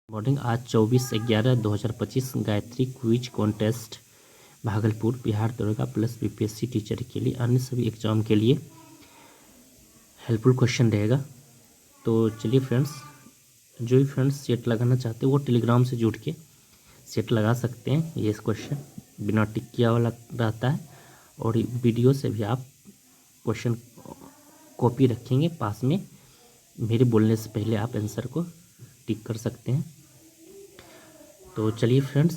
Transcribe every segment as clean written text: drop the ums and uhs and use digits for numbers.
Morning आज 24/11/2025 Gayatri quiz contest Bhagalpur Bihar दरोगा plus BPSC teacher के लिए अन्य सभी एग्जाम के लिए हेल्पफुल क्वेश्चन रहेगा। तो चलिए फ्रेंड्स, जो भी फ्रेंड्स सेट लगाना चाहते हैं वो टेलीग्राम से जुड़ के सेट लगा सकते हैं। ये क्वेश्चन बिना टिक किया वाला रहता है और वीडियो से भी आप क्वेश्चन कॉपी रखेंगे पास में, मेरे बोलने से पहले आप आंसर को टिक कर सकते हैं। तो चलिए फ्रेंड्स,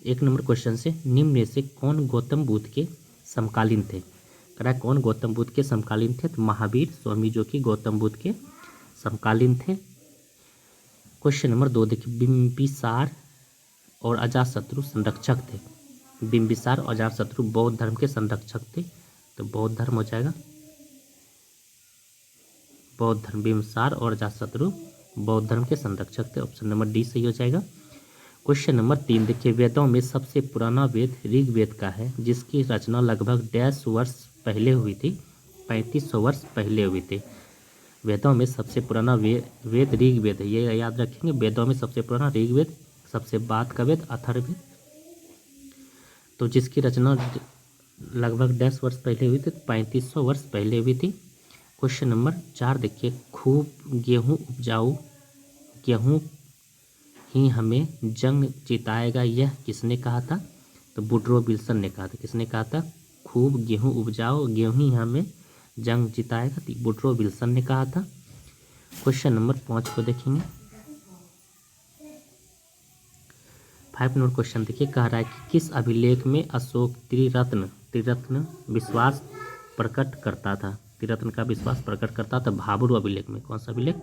1 नंबर क्वेश्चन से, निम्न में से कौन गौतम बुद्ध के समकालीन थे? कह रहा है कौन गौतम बुद्ध के समकालीन थे? तो महावीर स्वामी जो कि गौतम बुद्ध के समकालीन थे। क्वेश्चन नंबर 2 देखिए, बिंबिसार और अजातशत्रु संरक्षक थे। बिंबिसार और अजातशत्रु बौद्ध धर्म के संरक्षक थे, तो बौद्ध धर्म हो जाएगा। बौद्ध धर्म, बिंबिसार और अजातशत्रु बौद्ध धर्म के संरक्षक थे। ऑप्शन नंबर डी सही हो जाएगा। क्वेश्चन नंबर 3 देखिए, वेदों में सबसे पुराना वेद ऋग्वेद का है, जिसकी रचना लगभग 150 वर्ष पहले हुई थी। 3500 वर्ष पहले हुई थी। वेदों में सबसे पुराना वेद ऋग्वेद है, ये याद रखेंगे। वेदों में सबसे पुराना ऋग्वेद, सबसे बाद का वेद अथर्ववेद, तो जिसकी रचना लगभग 150 वर्ष पहले हुई थी, 3500 वर्ष पहले हुई थी। क्वेश्चन नंबर 4 देखिए, खूब गेहूँ उपजाऊ, गेहूँ ही हमें जंग जिताएगा, यह किसने कहा था? तो वुडरो विल्सन ने कहा था। किसने कहा था? खूब गेहूँ उपजाओ, गेहूँ ही हमें जंग जिताएगा, तो वुडरो विल्सन ने कहा था। क्वेश्चन नंबर 5 को देखेंगे। 5 नंबर क्वेश्चन देखिए, कह रहा है कि किस अभिलेख में अशोक त्रिरत्न विश्वास प्रकट करता था? त्रिरत्न का विश्वास प्रकट करता था भाब्रू अभिलेख में। कौन सा अभिलेख?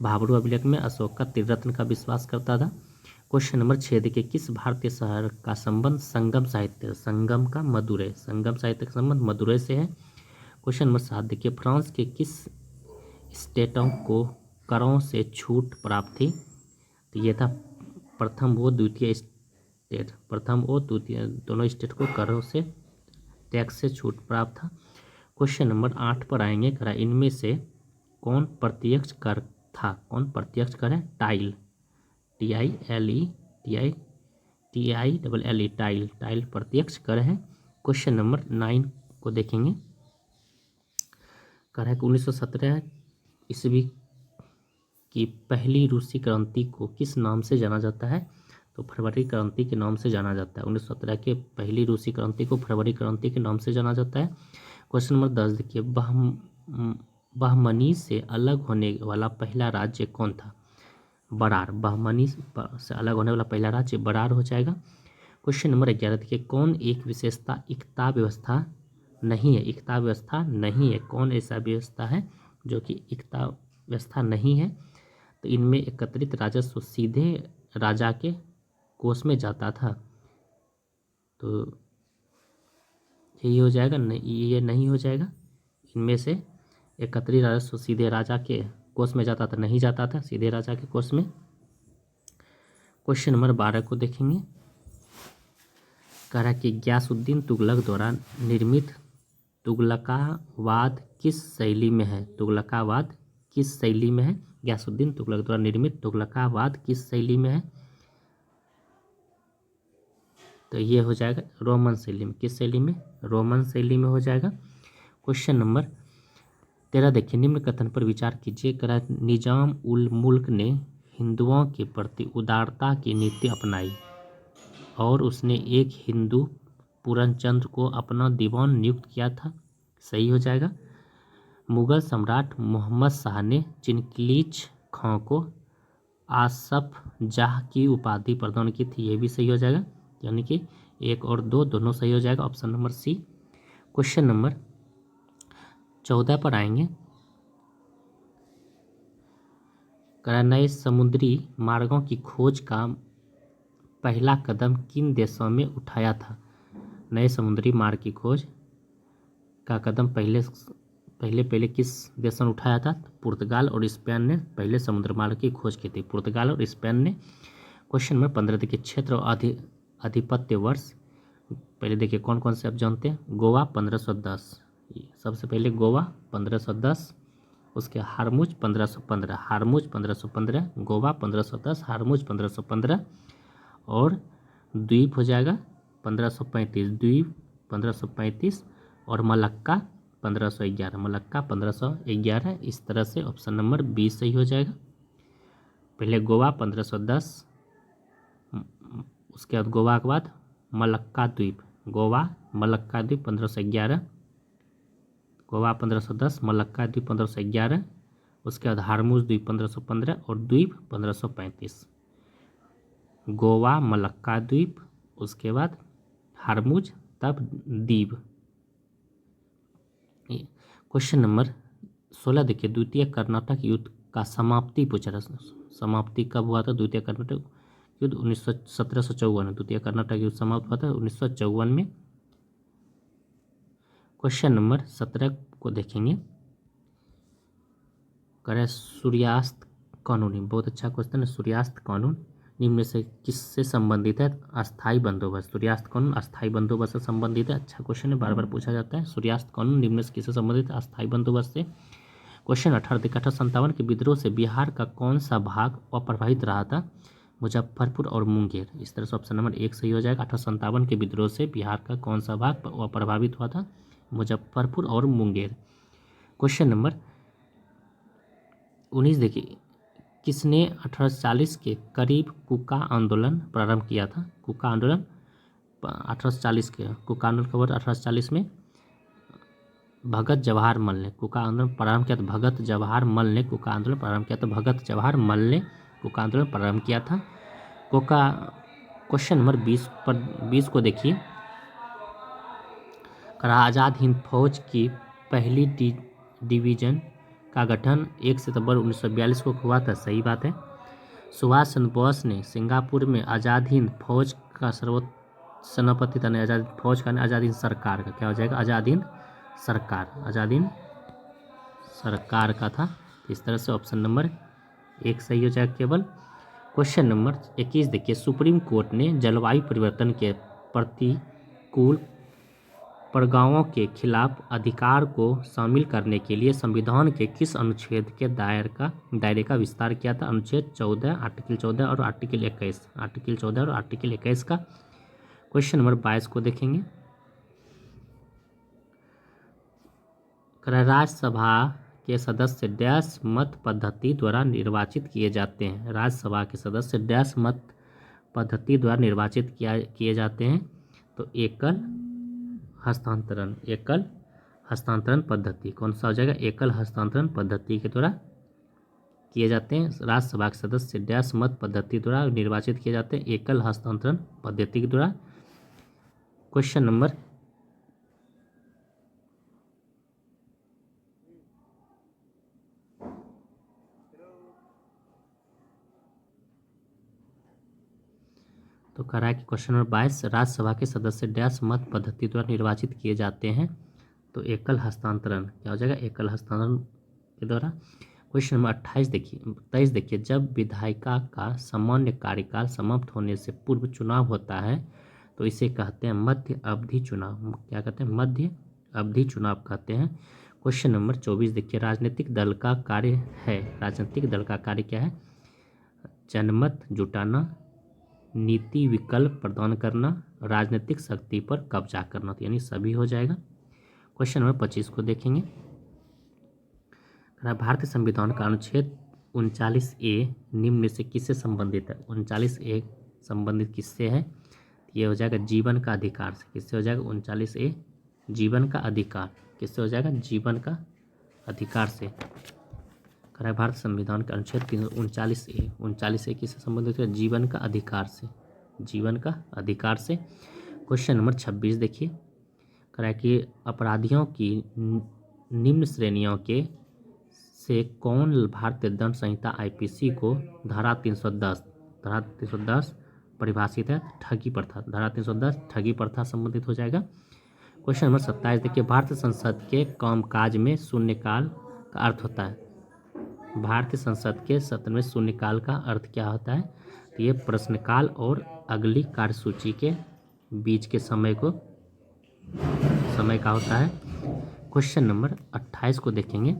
भाब्रू अभिलेख में अशोक का त्रिरत्न का विश्वास करता था। क्वेश्चन नंबर 6 देखिए, किस भारतीय शहर का संबंध संगम साहित्य, संगम का मदुरै, संगम साहित्य का संबंध मदुरै से है। क्वेश्चन नंबर 7 देखिए, फ्रांस के किस स्टेटों को करों से छूट प्राप्त थी? तो ये था प्रथम व द्वितीय स्टेट, प्रथम और द्वितीय दोनों स्टेट को करों से, टैक्स से छूट प्राप्त था। क्वेश्चन नंबर 8 पर आएंगे। करा इनमें से कौन प्रत्यक्ष कर था? कौन प्रत्यक्ष कर है? टाइल, TILE टाइल प्रत्यक्ष कर है। क्वेश्चन नंबर 9 को देखेंगे। कह रहा है कि 1917 ईस्वी की पहली रूसी क्रांति को किस नाम से जाना जाता है? तो फरवरी क्रांति के नाम से जाना जाता है। 1917 के पहली रूसी क्रांति को फरवरी क्रांति के नाम से जाना जाता है। क्वेश्चन नंबर 10 देखिए, बहमनी से अलग होने वाला पहला राज्य कौन था? बरार। बहमनी से अलग होने वाला पहला राज्य बरार हो जाएगा। क्वेश्चन नंबर 11 देखिए, कौन एक विशेषता इकता व्यवस्था नहीं है? इकता व्यवस्था नहीं है, कौन ऐसा व्यवस्था है जो कि इकता व्यवस्था नहीं है? तो इनमें एकत्रित राजस्व सीधे राजा के कोष में जाता था, तो यही हो जाएगा। नहीं, ये नहीं हो जाएगा। इनमें से एकत्रित राजस्व सीधे राजा के कोष में जाता था, नहीं जाता था सीधे राजा के कोष में। क्वेश्चन नंबर 12 को देखेंगे। कह रहा कि गयासुद्दीन तुगलक द्वारा निर्मित तुगलकावाद किस शैली में है? तुगलकावाद किस शैली में है? गयासुद्दीन तुगलक द्वारा निर्मित तुगलकावाद किस शैली में है? तो ये हो जाएगा रोमन शैली में। किस शैली में? रोमन शैली में हो जाएगा। क्वेश्चन नंबर 13 देखिए, निम्न कथन पर विचार कीजिए। कह रहा है निजाम उल मुल्क ने हिंदुओं के प्रति उदारता की नीति अपनाई और उसने एक हिंदू पूरनचंद्र को अपना दीवान नियुक्त किया था। सही हो जाएगा। मुगल सम्राट मोहम्मद शाह ने चिनकिलीच खां को आसफ जाह की उपाधि प्रदान की थी। ये भी सही हो जाएगा, यानी कि 1 और 2 दोनों सही हो जाएगा। Option number C. Question number 14 पर आएंगे। नए समुद्री मार्गों की खोज का पहला कदम किन देशों में उठाया था? नए समुद्री मार्ग की खोज का कदम पहले किस देशों ने उठाया था? पुर्तगाल और स्पेन ने पहले समुद्र मार्ग की खोज की थी, पुर्तगाल और स्पेन ने। क्वेश्चन नंबर 15 देखिए, क्षेत्र और अधिपत्य वर्ष। पहले देखिए कौन कौन से आप जानते हैं। गोवा 1510, सबसे पहले गोवा 1510। उसके हारमुज 1515, हारमुज 1515, गोवा 1510, हारमुज 1515 और द्वीप हो जाएगा 1535, द्वीप 1535 और मलक्का 1511, मलक्का 1511। इस तरह से ऑप्शन नंबर 20 सही हो जाएगा। पहले गोवा 1510, उसके बाद गोवा के बाद मलक्का द्वीप, गोवा मलक्का द्वीप 1511, गोवा 1510, मलक्का द्वीप 1511, उसके बाद हारमुज द्वीप 1515 और द्वीप 1535। गोवा मलक्का द्वीप, उसके बाद हारमुज, तब द्वीप। क्वेश्चन नंबर 16 देखिए, द्वितीय कर्नाटक युद्ध का समाप्ति पूछा था। समाप्ति कब हुआ था द्वितीय कर्नाटक युद्ध? 1754 में द्वितीय कर्नाटक युद्ध समाप्त हुआ था 1954 में। क्वेश्चन नंबर 17 को देखेंगे, करें सूर्यास्त कानून, बहुत अच्छा क्वेश्चन है। सूर्यास्त कानून निम्न में से किससे संबंधित है? अस्थाई बंदोबस्त, सूर्यास्त कानून अस्थाई बंदोबस्त से संबंधित है। अच्छा क्वेश्चन है, बार बार पूछा जाता है। सूर्यास्त कानून निम्न में से किससे संबंधित है? अस्थाई बंदोबस्त से। क्वेश्चन 18 देखिए, 1857 के विद्रोह से बिहार का कौन सा भाग अप्रभावित रहा था? मुजफ्फरपुर और मुंगेर। इस तरह से ऑप्शन नंबर 1 सही हो जाएगा। 1857 के विद्रोह से बिहार का कौन सा भाग अप्रभावित हुआ था? मुजफ्फरपुर और मुंगेर। क्वेश्चन नंबर 19 देखिए, किसने 1840 के करीब कुका आंदोलन प्रारंभ किया था? कुका आंदोलन 1840 के, कुका आंदोलन कब 1840 में भगत जवाहर मल ने कुका आंदोलन प्रारंभ किया था। भगत जवाहर मल ने कुका आंदोलन प्रारंभ किया था। भगत जवाहर मल ने कुका आंदोलन प्रारंभ किया था। कुका। क्वेश्चन नंबर 20 को देखिए, आज़ाद हिंद फौज की पहली डिवीजन का गठन 1 सितंबर 1942 को हुआ था। सही बात है। सुभाष चंद्र बोस ने सिंगापुर में आज़ाद हिंद फौज का सर्वोच्च सेनापति था। आज़ाद फौज का, आज़ाद हिंद सरकार का क्या हो जाएगा? आज़ाद हिंद सरकार, आज़ाद हिंद सरकार का था। इस तरह से ऑप्शन नंबर 1 सही हो जाएगा केवल। क्वेश्चन नंबर 21 देखिए, सुप्रीम कोर्ट ने जलवायु परिवर्तन के प्रतिकूल प्रभावों के खिलाफ अधिकार को शामिल करने के लिए संविधान के किस अनुच्छेद के दायरे का विस्तार किया था? अनुच्छेद 14, आर्टिकल 14 और आर्टिकल 21, आर्टिकल 14 और आर्टिकल 21 का। क्वेश्चन नंबर 22 को देखेंगे, राज्यसभा के सदस्य डैश मत पद्धति द्वारा निर्वाचित किए जाते हैं। राज्यसभा के सदस्य डैश मत पद्धति द्वारा निर्वाचित किए जाते हैं। तो एकल हस्तांतरण पद्धति कौन सा हो जाएगा? एकल हस्तांतरण पद्धति के द्वारा किए जाते हैं। राज्यसभा के सदस्य डैश मत पद्धति द्वारा निर्वाचित किए जाते हैं, एकल हस्तांतरण पद्धति के द्वारा। क्वेश्चन नंबर तो कह रहा है कि क्वेश्चन नंबर 22, राज्यसभा के सदस्य डैश मत पद्धति द्वारा निर्वाचित किए जाते हैं। तो एकल हस्तांतरण क्या हो जाएगा? एकल हस्तांतरण के द्वारा। क्वेश्चन नंबर 23 देखिए, जब विधायिका का सामान्य कार्यकाल समाप्त होने से पूर्व चुनाव होता है तो इसे कहते हैं मध्य अवधि चुनाव। क्या कहते हैं? मध्य अवधि चुनाव कहते हैं। क्वेश्चन नंबर 24 देखिए, राजनीतिक दल का कार्य है, राजनीतिक दल का कार्य क्या है? जनमत जुटाना, नीति विकल्प प्रदान करना, राजनीतिक शक्ति पर कब्जा करना। तो यानी सभी हो जाएगा। क्वेश्चन नंबर 25 को देखेंगे, भारतीय संविधान का अनुच्छेद 39A निम्न में से किससे संबंधित है? 39A संबंधित किससे है? ये हो जाएगा जीवन का अधिकार से। किससे हो जाएगा? 39A जीवन का अधिकार। किससे हो जाएगा? जीवन का अधिकार से। भारत संविधान का अनुच्छेद 39A किससे संबंधित है? जीवन का अधिकार से, जीवन का अधिकार से। क्वेश्चन नंबर 26 देखिए, कह रहा है कि अपराधियों की निम्न श्रेणियों के से कौन भारतीय दंड संहिता IPC को धारा 310 परिभाषित है? ठगी प्रथा, धारा 310 ठगी प्रथा संबंधित हो जाएगा। क्वेश्चन नंबर 27 देखिए, भारतीय संसद के कामकाज में शून्यकाल का अर्थ होता है। भारतीय संसद के सत्र में शून्यकाल का अर्थ क्या होता है? तो ये प्रश्नकाल और अगली कार्यसूची के बीच के समय का होता है। क्वेश्चन नंबर 28 को देखेंगे,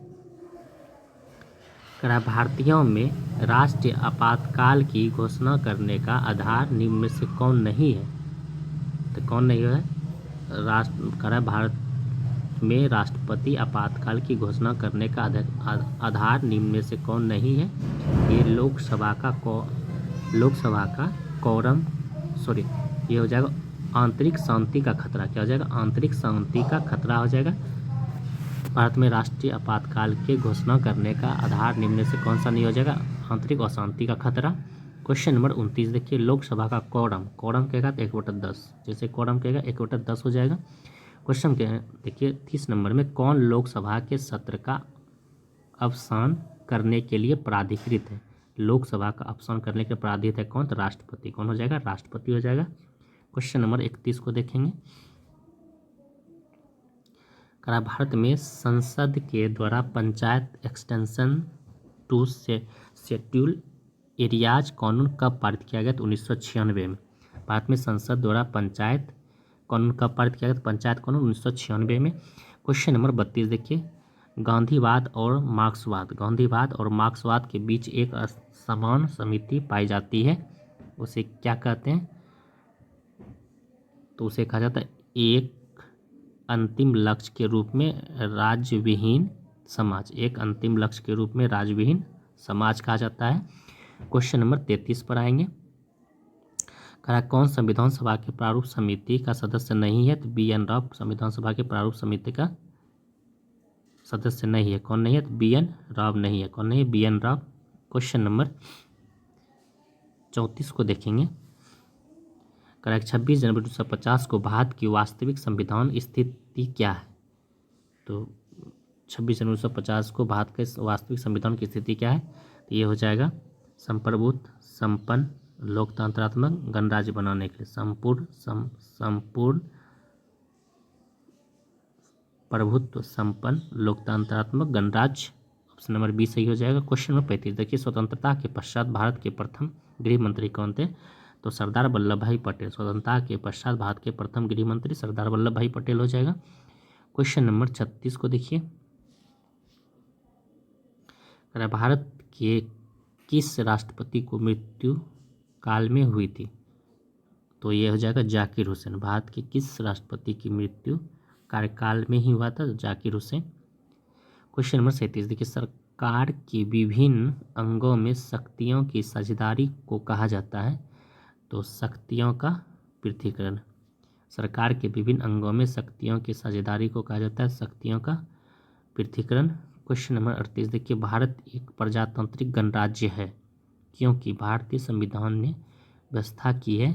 करा भारतीयों में राष्ट्रीय आपातकाल की घोषणा करने का आधार निम्न में से कौन नहीं है? तो कौन नहीं है? करा भारत में राष्ट्रपति आपातकाल की घोषणा करने का आधार निम्न में से कौन नहीं है? ये लोकसभा का कोरम, सॉरी, ये हो जाएगा आंतरिक शांति का खतरा। क्या हो जाएगा? आंतरिक शांति का खतरा हो जाएगा। भारत में राष्ट्रीय आपातकाल की घोषणा करने का आधार निम्न में से कौन सा नहीं हो जाएगा? आंतरिक अशांति का खतरा। क्वेश्चन नंबर 29 देखिए, लोकसभा का कोरम कहेगा तो 1/10, जैसे कोरम कहेगा 1/10 हो जाएगा। क्वेश्चन के देखिए 30 नंबर में, कौन लोकसभा के सत्र का अवसान करने के लिए प्राधिकृत है? लोकसभा का अवसान करने के प्राधिकृत है कौन? तो राष्ट्रपति। कौन हो जाएगा? राष्ट्रपति हो जाएगा। क्वेश्चन नंबर 31 को देखेंगे, भारत में संसद के द्वारा panchayat extension to schedule areas कानून कब पारित किया गया? तो 1996 में। भारत में संसद द्वारा पंचायत कानून कब पारित किया गया? तो पंचायत कानून 1996 में। क्वेश्चन नंबर 32 देखिए, गांधीवाद और मार्क्सवाद के बीच एक समान समिति पाई जाती है, उसे क्या कहते हैं? तो उसे कहा जाता है एक अंतिम लक्ष्य के रूप में राज्यविहीन समाज। एक अंतिम लक्ष्य के रूप में राज्यविहीन समाज कहा जाता है। क्वेश्चन नंबर 33 पर आएंगे, कौन संविधान सभा के प्रारूप समिति का सदस्य नहीं है? तो BN राव संविधान सभा के प्रारूप समिति का सदस्य नहीं है। कौन नहीं है? तो BN राव नहीं है। कौन नहीं है? BN राव। क्वेश्चन नंबर 34 को देखेंगे, 26 जनवरी 1950 को भारत की वास्तविक संविधान स्थिति क्या है? तो 26 जनवरी 1950 को भारत के वास्तविक संविधान की स्थिति क्या है? तो ये हो जाएगा संप्रभुत्व, संपन्न, लोकतंत्रात्मक, गणराज्य बनाने के लिए संपूर्ण प्रभुत्व, संपन्न, लोकतंत्रात्मक, गणराज्य। ऑप्शन नंबर 20 सही हो जाएगा। क्वेश्चन नंबर 35 देखिए, स्वतंत्रता के पश्चात भारत के प्रथम गृह मंत्री कौन थे? तो सरदार वल्लभ भाई पटेल। स्वतंत्रता के पश्चात भारत के प्रथम गृह मंत्री सरदार वल्लभ भाई पटेल हो जाएगा। क्वेश्चन नंबर 36 को देखिए, भारत के किस राष्ट्रपति को मृत्यु काल में हुई थी? तो ये हो जाएगा जाकिर हुसैन। भारत के किस राष्ट्रपति की मृत्यु कार्यकाल में ही हुआ था? जाकिर हुसैन। क्वेश्चन नंबर 37 देखिए, सरकार के विभिन्न अंगों में शक्तियों की साझेदारी को कहा जाता है? तो शक्तियों का पृथक्करण। सरकार के विभिन्न अंगों में शक्तियों की साझेदारी को कहा जाता है शक्तियों का पृथक्करण। क्वेश्चन नंबर 38 देखिए, भारत एक प्रजातांत्रिक गणराज्य है क्योंकि भारतीय संविधान ने व्यवस्था की है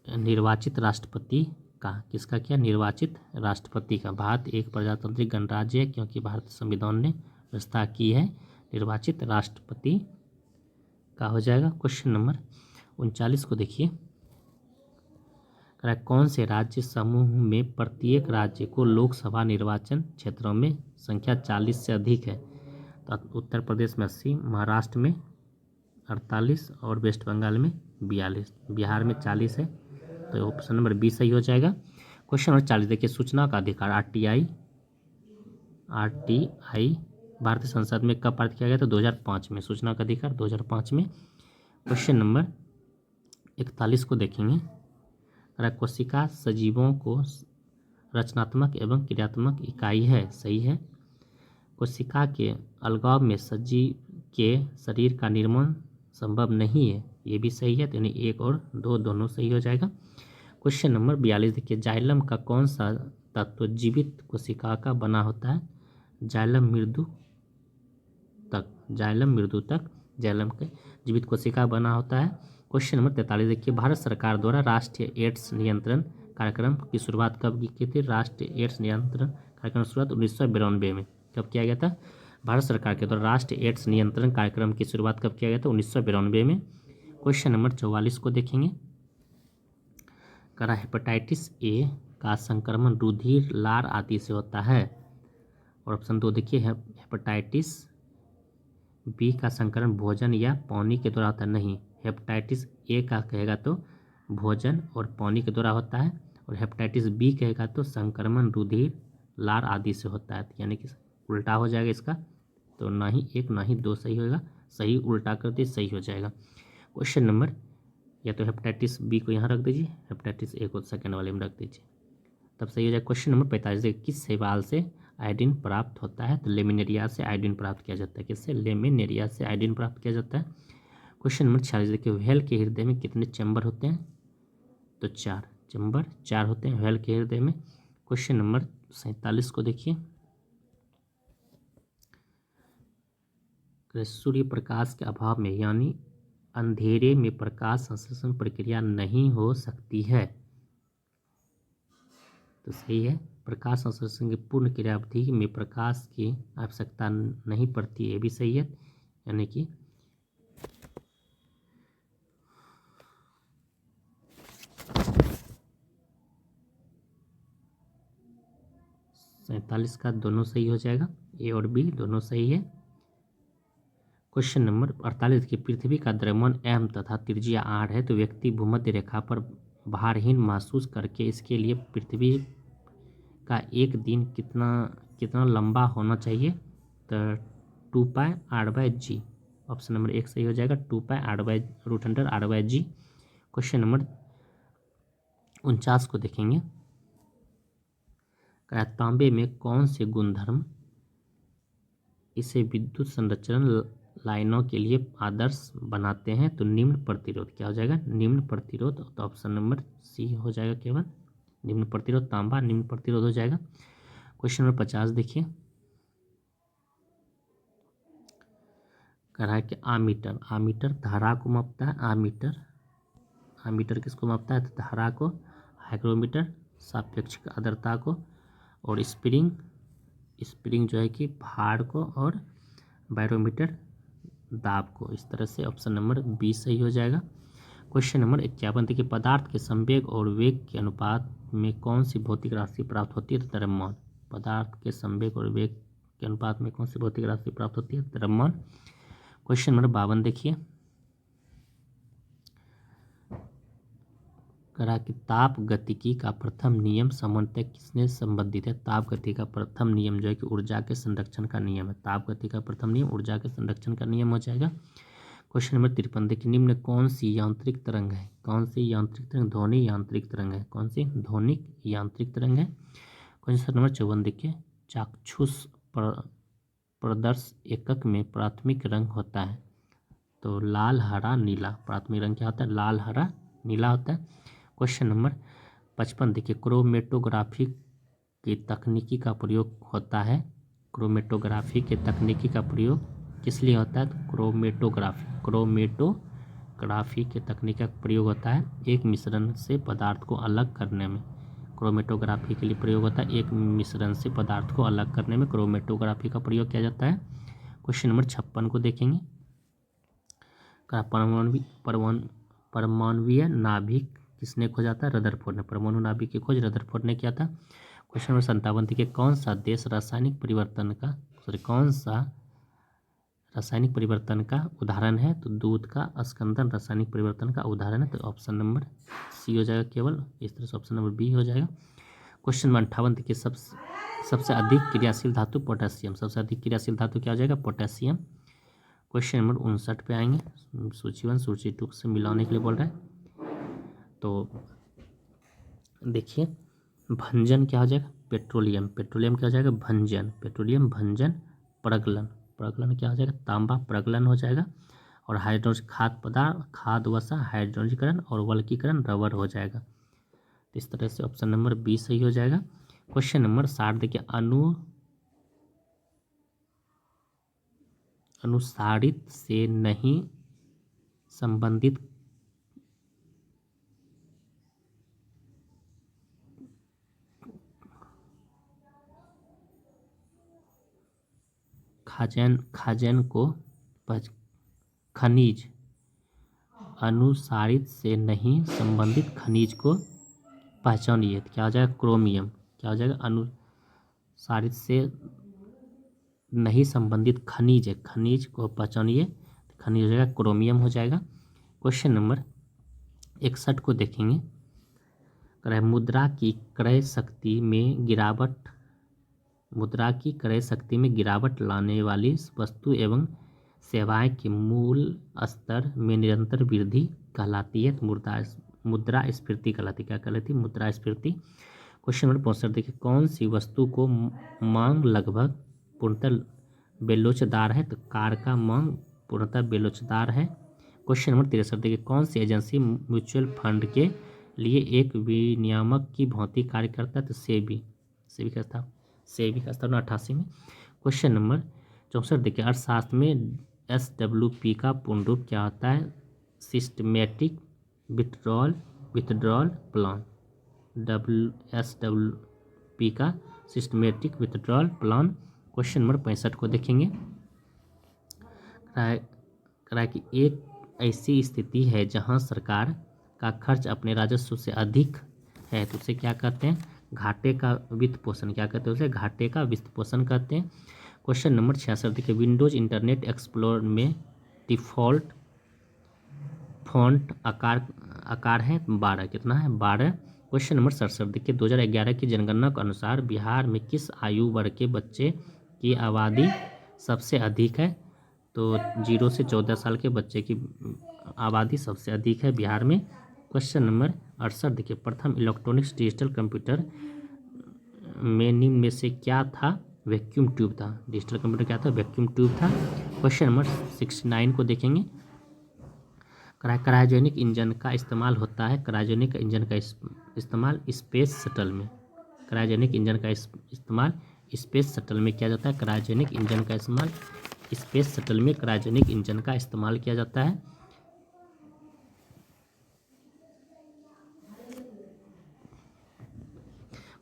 निर्वाचित राष्ट्रपति का। किसका? क्या? निर्वाचित राष्ट्रपति का। भारत एक प्रजातांत्रिक गणराज्य है क्योंकि भारतीय संविधान ने व्यवस्था की है निर्वाचित राष्ट्रपति का हो जाएगा। क्वेश्चन नंबर 39 को देखिए, कौन से राज्य समूह में प्रत्येक राज्य को लोकसभा निर्वाचन क्षेत्रों में संख्या 40 से अधिक है? तो उत्तर प्रदेश में 80, महाराष्ट्र में 48 और वेस्ट बंगाल में 42, बिहार में 40 है। तो ऑप्शन नंबर 20 सही हो जाएगा। क्वेश्चन नंबर 40 देखिए, सूचना का अधिकार RTI भारतीय संसद में कब पारित किया गया? तो 2005 में। सूचना का अधिकार 2005 में। क्वेश्चन नंबर 41 को देखेंगे, कोशिका सजीवों को रचनात्मक एवं क्रियात्मक इकाई है। सही है। कोशिका के अलगाव में सजीव के शरीर का निर्माण संभव नहीं है। ये भी सही है। तो यानी 1 और 2 दोनों सही हो जाएगा। क्वेश्चन नंबर 42 देखिए, जाइलम का कौन सा तत्व जीवित कोशिका का बना होता है? जाइलम मृदु तक जाइलम के जीवित कोशिका बना होता है। क्वेश्चन नंबर 43 देखिए, भारत सरकार द्वारा राष्ट्रीय एड्स नियंत्रण कार्यक्रम की शुरुआत कब की थी? राष्ट्रीय एड्स नियंत्रण कार्यक्रम की शुरुआत 1992 में कब किया गया था? भारत सरकार के द्वारा राष्ट्रीय एड्स नियंत्रण कार्यक्रम की शुरुआत कब किया गया था? 1992 में। क्वेश्चन नंबर 44 को देखेंगे, हेपेटाइटिस ए का संक्रमण रुधिर, लार आदि से होता है। और ऑप्शन 2 देखिए, हेपेटाइटिस बी का संक्रमण भोजन या पानी के द्वारा होता है। नहीं, हेपेटाइटिस ए का कहेगा तो भोजन और पानी के द्वारा होता है, और हेपेटाइटिस बी कहेगा तो संक्रमण रुधिर, लार आदि से होता है, यानी कि उल्टा हो जाएगा इसका। तो ना ही 1 ना ही 2 सही होगा, सही उल्टा कर दे सही हो जाएगा। क्वेश्चन नंबर, या तो हेपेटाइटिस बी को यहाँ रख दीजिए, हेपेटाइटिस ए को सेकंड वाले में रख दीजिए, तब सही हो जाएगा। क्वेश्चन नंबर 45, किस शैवाल से आयोडीन प्राप्त होता है? तो लेमिनेरिया से आयोडीन प्राप्त किया जाता है। किससे? लेमिनेरिया से आयोडीन प्राप्त किया जाता है। क्वेश्चन नंबर 46, देखिए व्हेल के हृदय में कितने चैम्बर होते हैं? तो 4 चैम्बर, 4 होते हैं व्हेल के हृदय में। क्वेश्चन नंबर 47 को देखिए, सूर्य प्रकाश के अभाव में यानी अंधेरे में प्रकाश संश्लेषण प्रक्रिया नहीं हो सकती है। तो सही है, प्रकाश संश्लेषण की पूर्ण क्रिया अवधि में प्रकाश की आवश्यकता नहीं पड़ती, ये भी सही है। यानी कि 47 का दोनों सही हो जाएगा, ए और बी दोनों सही है। क्वेश्चन नंबर 48 की पृथ्वी का द्रव्यमान m तथा त्रिज्या r है, तो व्यक्ति भूमध्य रेखा पर भारहीन महसूस करके इसके लिए पृथ्वी का एक दिन कितना कितना लंबा होना चाहिए? तो 2πr/g, ऑप्शन नंबर 1 सही हो जाएगा, 2πr/√r/g। क्वेश्चन नंबर 49 को देखेंगे, तांबे में कौन से गुणधर्म इसे विद्युत संरक्षण लाइनों के लिए आदर्श बनाते हैं? तो निम्न प्रतिरोध, क्या हो जाएगा? निम्न प्रतिरोध, तो ऑप्शन नंबर सी हो जाएगा केवल, निम्न प्रतिरोध, तांबा निम्न प्रतिरोध हो जाएगा। क्वेश्चन नंबर 50 देखिए, कह रहा है कि आमीटर, आमीटर धारा को मापता है। आमीटर, आमीटर किसको मापता है? तो धारा को। हाइग्रोमीटर सापेक्षिक आर्द्रता को, और स्प्रिंग, स्प्रिंग जो है कि भार को, और बैरोमीटर दाब को। इस तरह से ऑप्शन नंबर बी सही हो जाएगा। क्वेश्चन नंबर 51, देखिए पदार्थ के संवेग और वेग के अनुपात में कौन सी भौतिक राशि प्राप्त होती है? तो द्रव्यमान। पदार्थ के संवेग और वेग के अनुपात में कौन सी भौतिक राशि प्राप्त होती है? द्रव्यमान। क्वेश्चन नंबर 52 देखिए, करा कि ताप गतिकी का प्रथम नियम सामान्यतः किसने संबंधित है? ताप गति का प्रथम नियम जो है कि ऊर्जा के संरक्षण का नियम है। ताप गति का प्रथम नियम ऊर्जा के संरक्षण का नियम हो जाएगा। क्वेश्चन नंबर 53, देखिए निम्न कौन सी यांत्रिक तरंग है? कौन सी यांत्रिक तरंग? ध्वनि यांत्रिक तरंग है। कौन सी? ध्वनिक यांत्रिक तरंग है। क्वेश्चन नंबर 54 देखिए, चाक्षुष प्रदर्श एकक में प्राथमिक रंग होता है। तो लाल, हरा, नीला। प्राथमिक रंग क्या होता है? लाल, हरा, नीला होता है। क्वेश्चन नंबर 55 देखिए, क्रोमेटोग्राफी की तकनीकी का प्रयोग होता है। क्रोमेटोग्राफी के तकनीकी का प्रयोग किस लिए होता है? तो क्रोमेटोग्राफी, क्रोमेटोग्राफी के तकनीक का प्रयोग होता है एक मिश्रण से पदार्थ को अलग करने में। क्रोमेटोग्राफी के लिए प्रयोग होता है एक मिश्रण से पदार्थ को अलग करने में, क्रोमेटोग्राफी का प्रयोग किया जाता है। क्वेश्चन नंबर 56 को देखेंगे, परमाणुवीय नाभिक किसने खोजा था? रदरफोर्ड ने। परमाणु नाभिक की खोज रदरफोर्ड ने किया था। क्वेश्चन नंबर 57 देखिए, कौन सा रासायनिक परिवर्तन का उदाहरण है? तो दूध का स्कंदन रासायनिक परिवर्तन का उदाहरण है। तो ऑप्शन नंबर सी हो जाएगा केवल, इस तरह से ऑप्शन नंबर बी हो जाएगा। क्वेश्चन नंबर 58 देखिए, सबसे अधिक क्रियाशील धातु पोटेशियम। सबसे अधिक क्रियाशील धातु क्या हो जाएगा? पोटेशियम। क्वेश्चन नंबर 59 पे आएंगे, सूची 1 सूची 2 से मिलाने के लिए बोल रहा है। तो देखिए, भंजन क्या हो जाएगा? पेट्रोलियम। पेट्रोलियम क्या हो जाएगा? भंजन। पेट्रोलियम भंजन। प्रगलन, प्रगलन क्या हो जाएगा? तांबा प्रगलन हो जाएगा। और हाइड्रोजन खाद्य पदार्थ, खाद वसा हाइड्रोजीकरण, और वल्कीकरण रबर हो जाएगा। तो इस तरह से ऑप्शन नंबर बी सही हो जाएगा। क्वेश्चन नंबर 60 देखिए, अनुसारित से नहीं संबंधित खाजन को खनिज, अनुसारित से नहीं संबंधित खनिज को पहचानिए। क्या हो जाएगा? क्रोमियम। क्या हो जाएगा? अनुसारित से नहीं संबंधित खनिज है, खनिज को पहचानिए। खनिज हो जाएगा क्रोमियम हो जाएगा। क्वेश्चन नंबर 61 को देखेंगे, मुद्रा की क्रय शक्ति में गिरावट मुद्रा की क्रय शक्ति में गिरावट लाने वाली वस्तु एवं सेवाएं के मूल स्तर में निरंतर वृद्धि कहलाती है। मुद्रास्फीति कहलाती है। क्या कहलाती है? मुद्रास्फीति। क्वेश्चन नंबर 65 देखिए, कौन सी वस्तु को मांग लगभग पूर्णतः बेलोचदार है? तो कार का मांग पूर्णतः बेलोचदार है। क्वेश्चन नंबर 63 देखिए, कौन सी एजेंसी म्यूचुअल फंड के लिए एक विनियामक की भांति कार्य करता है? तो सेबी का था 1988 में। क्वेश्चन नंबर 64 देखिए, अर्थशास्त्र में SWP का पूर्ण रूप क्या होता है? Systematic withdrawal plan. SWP का systematic withdrawal plan. Question number 65 को देखेंगे। करा कि एक ऐसी स्थिति है जहां सरकार का खर्च अपने राजस्व से अधिक है तो उसे क्या कहते हैं? घाटे का वित्त पोषण। क्या कहते हैं? उसे घाटे का वित्त पोषण कहते हैं। क्वेश्चन नंबर 66 देखिए, विंडोज इंटरनेट एक्सप्लोरर में डिफ़ॉल्ट फॉन्ट आकार है 12। कितना है? 12। क्वेश्चन नंबर 67 देखिए, 2011 की जनगणना के अनुसार बिहार में किस आयु वर्ग के बच्चे की आबादी सबसे अधिक है? तो 0 से 14 साल के बच्चे की आबादी सबसे अधिक है बिहार में। क्वेश्चन नंबर 68 देखिए, प्रथम इलेक्ट्रॉनिक्स डिजिटल कंप्यूटर में निम्न में से क्या था? वैक्यूम ट्यूब था। डिजिटल कंप्यूटर क्या था? वैक्यूम ट्यूब था। क्वेश्चन नंबर 69 को देखेंगे। क्रायोजेनिक इंजन का इस्तेमाल होता है। क्रायोजेनिक इंजन का इस्तेमाल स्पेस शटल में। क्रायोजेनिक इंजन का इस्तेमाल स्पेस शटल में किया जाता है। क्रायोजेनिक इंजन का इस्तेमाल स्पेस शटल में क्रायोजेनिक इंजन का इस्तेमाल किया जाता है।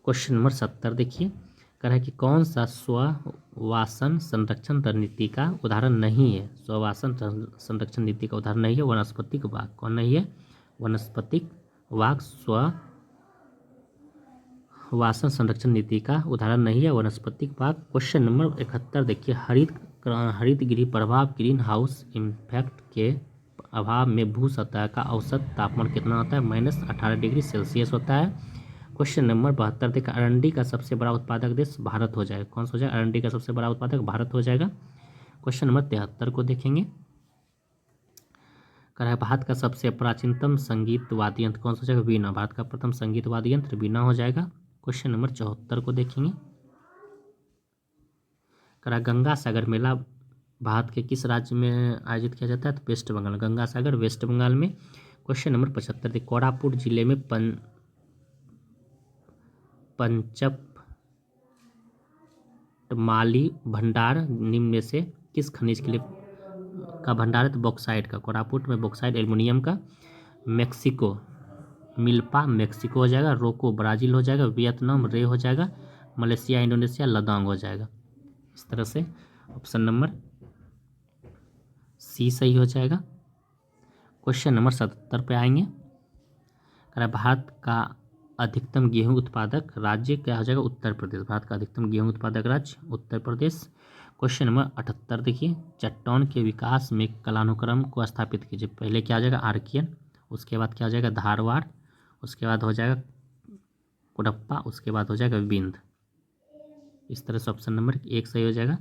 क्वेश्चन नंबर 70 देखिए, कह रहा है कि कौन सा स्ववासन संरक्षण रणनीति का उदाहरण नहीं है? स्ववासन संरक्षण नीति का उदाहरण नहीं है वनस्पतिक वाघ। कौन नहीं है? वनस्पतिक वाघ स्ववासन संरक्षण नीति का उदाहरण नहीं है वनस्पतिक वाघ। क्वेश्चन नंबर 71 देखिए, हरित गृह प्रभाव ग्रीन हाउस इम्पैक्ट के अभाव में भू सतह का औसत तापमान कितना होता है? -18 डिग्री सेल्सियस होता है। क्वेश्चन नंबर 72 देखा, अरंडी का सबसे बड़ा उत्पादक देश भारत हो जाएगा। कौन सा हो जाएगा? अरंडी का सबसे बड़ा उत्पादक भारत हो जाएगा। क्वेश्चन नंबर 73 को देखेंगे। कह रहा है भारत का सबसे प्राचीनतम संगीत वाद्य यंत्र कौन सा हो जाएगा? वीणा। भारत का प्रथम संगीत वाद्य यंत्र वीणा हो जाएगा। क्वेश्चन नंबर 74 को देखेंगे। कह रहा है गंगा सागर मेला भारत के किस राज्य में आयोजित किया जाता है? तो वेस्ट बंगाल। गंगा सागर वेस्ट बंगाल में। क्वेश्चन नंबर 75 देखिए, कोरापुट जिले में पंचपटमाली भंडार निम्न में से किस खनिज के लिए का भंडार है? तो बॉक्साइट का। कोरापुट में बॉक्साइट एल्युमिनियम का। मेक्सिको मिल्पा मेक्सिको हो जाएगा। रोको ब्राज़ील हो जाएगा। वियतनाम रे हो जाएगा। मलेशिया इंडोनेशिया लदांग हो जाएगा। इस तरह से ऑप्शन नंबर सी सही हो जाएगा। क्वेश्चन नंबर 77 पे आएंगे। कह रहा भारत का अधिकतम गेहूं उत्पादक राज्य क्या हो जाएगा? उत्तर प्रदेश। भारत का अधिकतम गेहूं उत्पादक राज्य उत्तर प्रदेश। क्वेश्चन नंबर 78 देखिए, चट्टान के विकास में कालानुक्रम को स्थापित कीजिए। पहले क्या हो जाएगा? आर्कियन। उसके बाद क्या हो जाएगा? धारवाड़। उसके बाद हो जाएगा कुडप्पा। उसके बाद हो जाएगा विंध्य। इस तरह से ऑप्शन नंबर 1 सही हो जाएगा।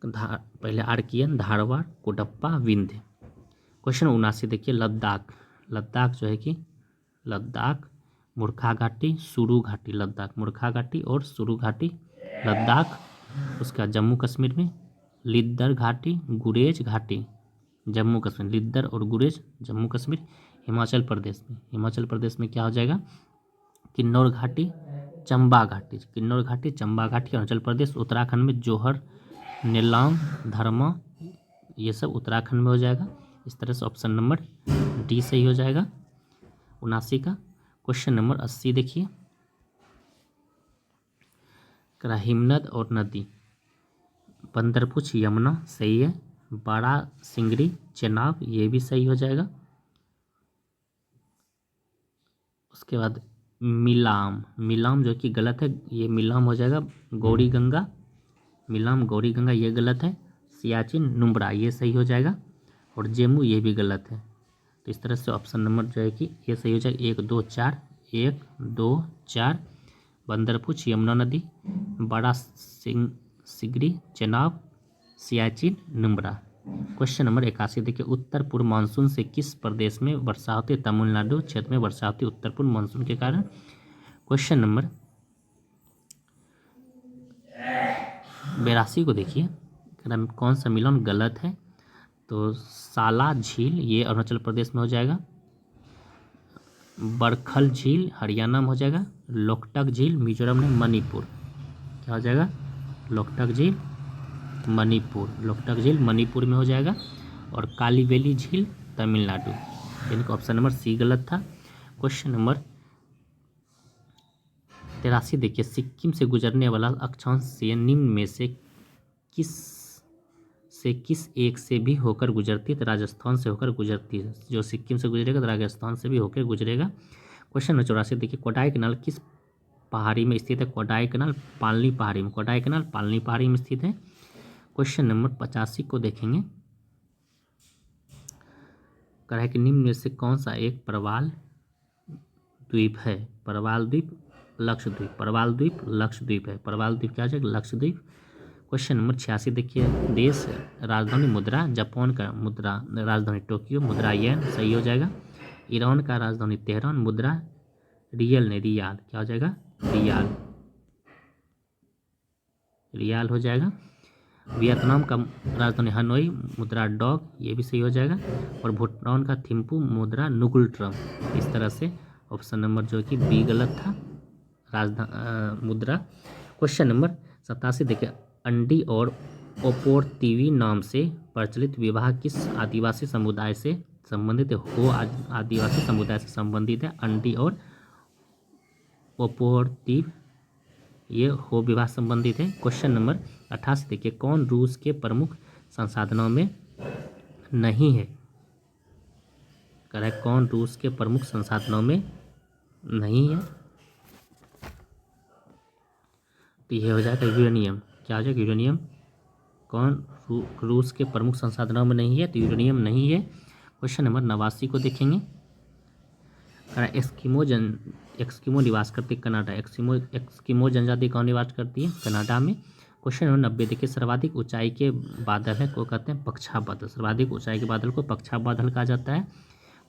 पहले आर्कियन, धारवाड़, कुडप्पा, विंध्य। क्वेश्चन 79 देखिए, लद्दाख जो है कि लद्दाख, मुर्खा घाटी, सुरू घाटी। लद्दाख, मुर्खा घाटी और सुरू घाटी लद्दाख। उसका जम्मू कश्मीर में लिद्दर घाटी, गुरेज घाटी जम्मू कश्मीर। लिद्दर और गुरेज जम्मू कश्मीर। हिमाचल प्रदेश में क्या हो जाएगा? किन्नौर घाटी, चंबा घाटी। किन्नौर घाटी, चंबा घाटी अरुणाचल प्रदेश। उत्तराखंड में जोहर, नेलांग, धर्मा, ये सब उत्तराखंड में हो जाएगा। इस तरह से ऑप्शन नंबर डी सही हो जाएगा 79 का। क्वेश्चन नंबर 80 देखिए, हिमनद और नदी बंदरपुछ यमुना सही है। बड़ा सिंगरी चेनाब ये भी सही हो जाएगा। उसके बाद मिलाम जो कि गलत है, ये मिलाम हो जाएगा। गौरी गंगा ये गलत है। सियाचिन नुब्रा ये सही हो जाएगा। और जेमू ये भी गलत है। तो इस तरह से ऑप्शन नंबर जो है कि ये सही हो जाएगा 1 2 4 1 2 4 बंदरपुछ, यमुना नदी, बड़ा सिगरी, चेनाब, सियाचिन, नुब्रा। क्वेश्चन नंबर 81 देखिए, उत्तर पूर्व मानसून से किस प्रदेश में वर्षा होती है? तमिलनाडु क्षेत्र में वर्षा होती है उत्तर पूर्व मानसून के कारण। क्वेश्चन नंबर 82 को देखिए, कौन सा मिलन गलत है? तो साला झील ये अरुणाचल प्रदेश में हो जाएगा, बरखल झील हरियाणा में हो जाएगा, लोकटक झील मिजोरम में, मणिपुर क्या हो जाएगा? लोकटक झील मणिपुर, लोकटक झील मणिपुर में हो जाएगा, और कालीवेली झील तमिलनाडु। यानी कि ऑप्शन नंबर सी गलत था। क्वेश्चन नंबर 83 देखिए, सिक्किम से गुजरने वाला अक्षांश से निम्न में से किस एक से भी होकर गुजरती है? तो राजस्थान से होकर गुजरती है। जो सिक्किम से गुजरेगा तो राजस्थान से भी होकर गुजरेगा। क्वेश्चन नंबर 84 देखिए, कोडाई कैनाल किस पहाड़ी में स्थित है? कोडाई कैनाल पालनी पहाड़ी में, कोडाई कैनाल पालनी पहाड़ी में स्थित है। क्वेश्चन नंबर 85 को देखेंगे, कह रहा है कि निम्न में से कौन सा एक प्रवाल द्वीप है? प्रवाल द्वीप, लक्षद्वीप, प्रवाल द्वीप लक्षद्वीप है, प्रवाल द्वीप क्या हो जाएगा? लक्षद्वीप। क्वेश्चन नंबर 86 देखिए, देश राजधानी मुद्रा, जापान का मुद्रा राजधानी टोक्यो, मुद्रा येन सही हो जाएगा। ईरान का राजधानी तेहरान, मुद्रा रियल नहीं रियाल क्या हो जाएगा? रियाल, रियाल हो जाएगा। वियतनाम का राजधानी हनोई, मुद्रा डॉग ये भी सही हो जाएगा। और भूटान का थिम्पू, मुद्रा नुकुल ट्रम। इस तरह से ऑप्शन नंबर जो कि बी गलत था, मुद्रा। क्वेश्चन नंबर 87 देखिए, अंडी और ओपोर्तिवी नाम से प्रचलित विवाह किस आदिवासी समुदाय से संबंधित है? हो आदिवासी समुदाय से संबंधित है अंडी और ओपोर्तिव, ये हो विवाह संबंधित है। क्वेश्चन नंबर 88 देखिए, कौन रूस के प्रमुख संसाधनों में नहीं है? कह रहा है कौन रूस के प्रमुख संसाधनों में नहीं है? तो यह हो जाएगा यूरेनियम, क्या हो जाएगा? यूरेनियम। कौन रूस के प्रमुख संसाधनों में नहीं है? तो यूरेनियम नहीं है। क्वेश्चन नंबर 89 को देखेंगे, एस्किमो निवास करती है कनाडा, एस्किमो जनजाति कौन निवास करती है? कनाडा में। क्वेश्चन नंबर 90 देखिए, सर्वाधिक ऊंचाई के बादल है को कहते हैं पक्षा बादल, सर्वाधिक ऊंचाई के बादल को पक्षा बादल कहा जाता है।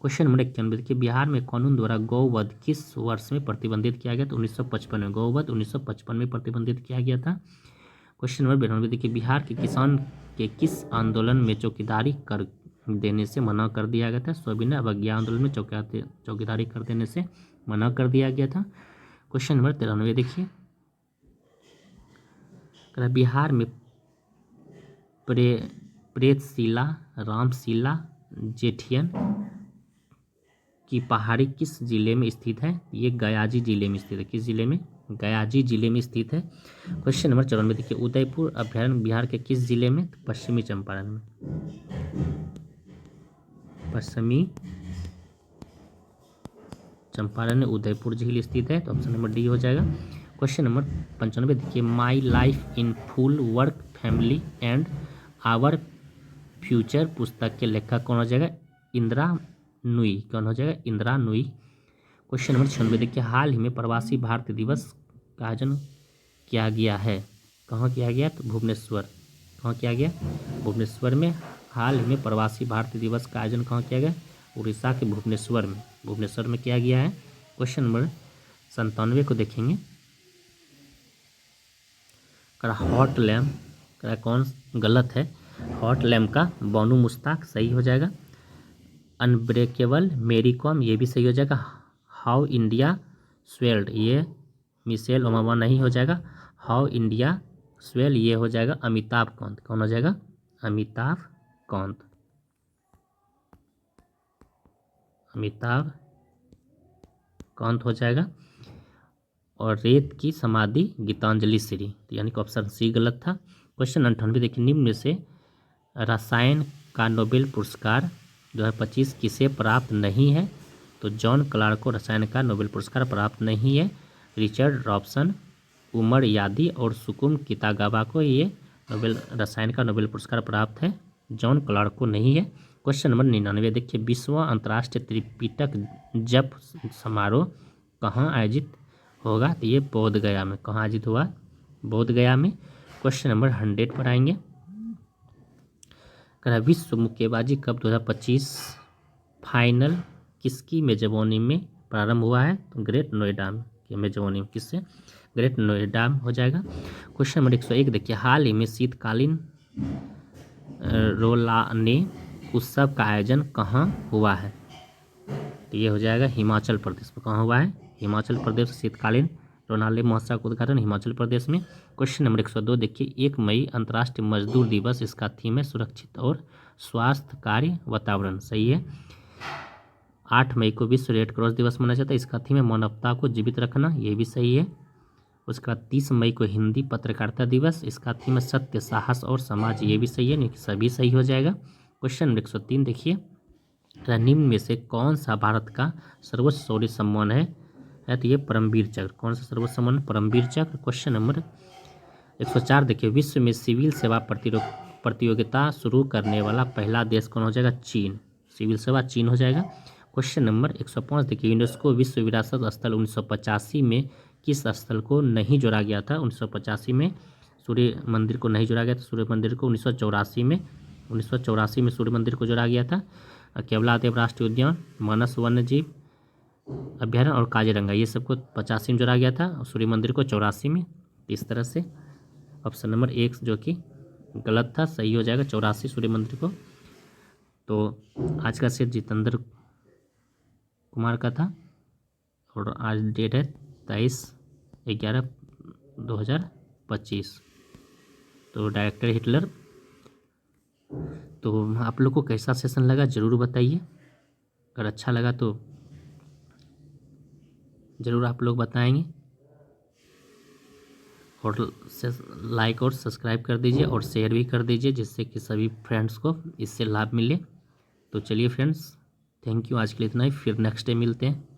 क्वेश्चन नंबर 91 देखिए, बिहार में कानून द्वारा गौवध किस वर्ष में प्रतिबंधित किया गया? तो 1955 में, गौवध 1955 में प्रतिबंधित किया गया था। क्वेश्चन नंबर 92 देखिए, बिहार के किसान के किस आंदोलन में चौकीदारी कर देने से मना कर दिया गया था? सविनय अवज्ञा आंदोलन में चौकीदारी कर देने से मना कर दिया गया था। क्वेश्चन नंबर 93 देखिए, बिहार में प्रेतशिला, रामशिला, जेठियन की पहाड़ी किस जिले में स्थित है? ये गयाजी जिले में स्थित है। किस जिले में? गयाजी जिले में स्थित है। क्वेश्चन नंबर 94 देखिए, उदयपुर अभ्यारण्य बिहार के किस जिले में? पश्चिमी चंपारण में, पश्चिमी चंपारण में उदयपुर झील स्थित है। तो ऑप्शन नंबर डी हो जाएगा। क्वेश्चन नंबर 95 देखिए, my life in full work family and our future पुस्तक के लेखक कौन हो जाएगा? इंदिरा नुई, कौन हो जाएगा? इंदिरा नुई। क्वेश्चन नंबर 96 देखिए, हाल ही में प्रवासी भारतीय दिवस का आयोजन किया गया है, कहाँ किया गया? तो भुवनेश्वर, कहाँ किया गया? भुवनेश्वर में। हाल ही में प्रवासी भारतीय दिवस का आयोजन कहाँ किया गया? उड़ीसा के भुवनेश्वर में, भुवनेश्वर में किया गया है। क्वेश्चन नंबर 97 को देखेंगे, हॉट लैम्प कौन गलत है? हॉट लैम्प का बानू मुश्ताक सही हो जाएगा। अनब्रेकेबल मेरी कॉम ये भी सही हो जाएगा। हाउ इंडिया स्वेल्ड ये मिशेल ओबामा नहीं हो जाएगा। हाउ इंडिया स्वेल ये हो जाएगा अमिताभ कांत, कौन हो जाएगा? अमिताभ कांत, अमिताभ कांत हो जाएगा। और रेत की समाधि गीतांजलि श्री, यानी कि ऑप्शन सी गलत था। क्वेश्चन 98 देखिए, निम्न में से रसायन का नोबेल पुरस्कार 2025 किसे प्राप्त नहीं है? तो जॉन क्लार्क को रसायन का नोबेल पुरस्कार प्राप्त नहीं है। रिचर्ड रॉबसन, उमर यादी और सुकुम कितागावा को ये रसायन का नोबेल पुरस्कार प्राप्त है, जॉन क्लार्क को नहीं है। क्वेश्चन नंबर 99 देखिए, 20वां अंतर्राष्ट्रीय त्रिपिटक जप समारोह कहाँ आयोजित होगा तो ये बोध गया में। कहाँ आयोजित हुआ? बोध गया में। क्वेश्चन नंबर 100 पर आएंगे। कह रहा है विश्व मुक्केबाजी कप 2025 फाइनल किसकी मेजबानी में प्रारंभ हुआ है? तो ग्रेट नोएडा की मेजबानी में। किससे? ग्रेट नोएडा हो जाएगा। क्वेश्चन नंबर 101 देखिए, हाल ही में शीतकालीन रोलाने उत्सव का आयोजन कहाँ हुआ है? तो ये हो जाएगा हिमाचल प्रदेश में। कहाँ हुआ है? हिमाचल प्रदेश। शीतकालीन रोनाले महोत्सव का उद्घाटन हिमाचल प्रदेश में। क्वेश्चन नंबर 102 देखिए, 1 मई अंतर्राष्ट्रीय मजदूर दिवस, इसका थीम है सुरक्षित और स्वास्थ्यकारी वातावरण। सही है। 8 मई को विश्व रेड क्रॉस दिवस मनाया जाता है, इसका थीम है मानवता को जीवित रखना। ये भी सही है। उसके बाद 30 मई को हिंदी पत्रकारिता दिवस, इसका थीम है सत्य, साहस और समाज। ये भी सही है, सभी सही हो जाएगा। क्वेश्चन नंबर 103 देखिए, निम्न में से कौन सा भारत का सर्वोच्च शौर्य सम्मान है? तो ये परमवीर चक्र। कौन सा सर्वोच्च सम्मान? परमवीर चक्र। क्वेश्चन नंबर 104 देखिए, विश्व में सिविल सेवा प्रतियोगिता शुरू करने वाला पहला देश कौन हो जाएगा? चीन। सिविल सेवा चीन हो जाएगा। क्वेश्चन नंबर 105 देखिए, यूनेस्को विश्व विरासत स्थल 1985 में किस स्थल को नहीं जोड़ा गया था? 1985 में सूर्य मंदिर को नहीं जोड़ा गया था। सूर्य मंदिर को 1984 में सूर्य मंदिर को जोड़ा गया था। केवलादेव राष्ट्रीय उद्यान, मानस वन्यजीव अभ्यारण्य और काजीरंगा, ये सबको 85 में जोड़ा गया था और सूर्य मंदिर को 84 में। इस तरह से ऑप्शन नंबर 1 जो कि गलत था, सही हो जाएगा 84 सूर्य मंदिर को। तो आज का सेट जितेंद्र कुमार का था और आज डेट है 23/11/2025। तो डायरेक्टर हिटलर। तो आप लोग को कैसा सेशन लगा ज़रूर बताइए। अगर अच्छा लगा तो ज़रूर आप लोग बताएंगे और लाइक और सब्सक्राइब कर दीजिए और शेयर भी कर दीजिए, जिससे कि सभी फ्रेंड्स को इससे लाभ मिले। तो चलिए फ्रेंड्स, थैंक यू। आज के लिए इतना ही, फिर नेक्स्ट डे मिलते हैं।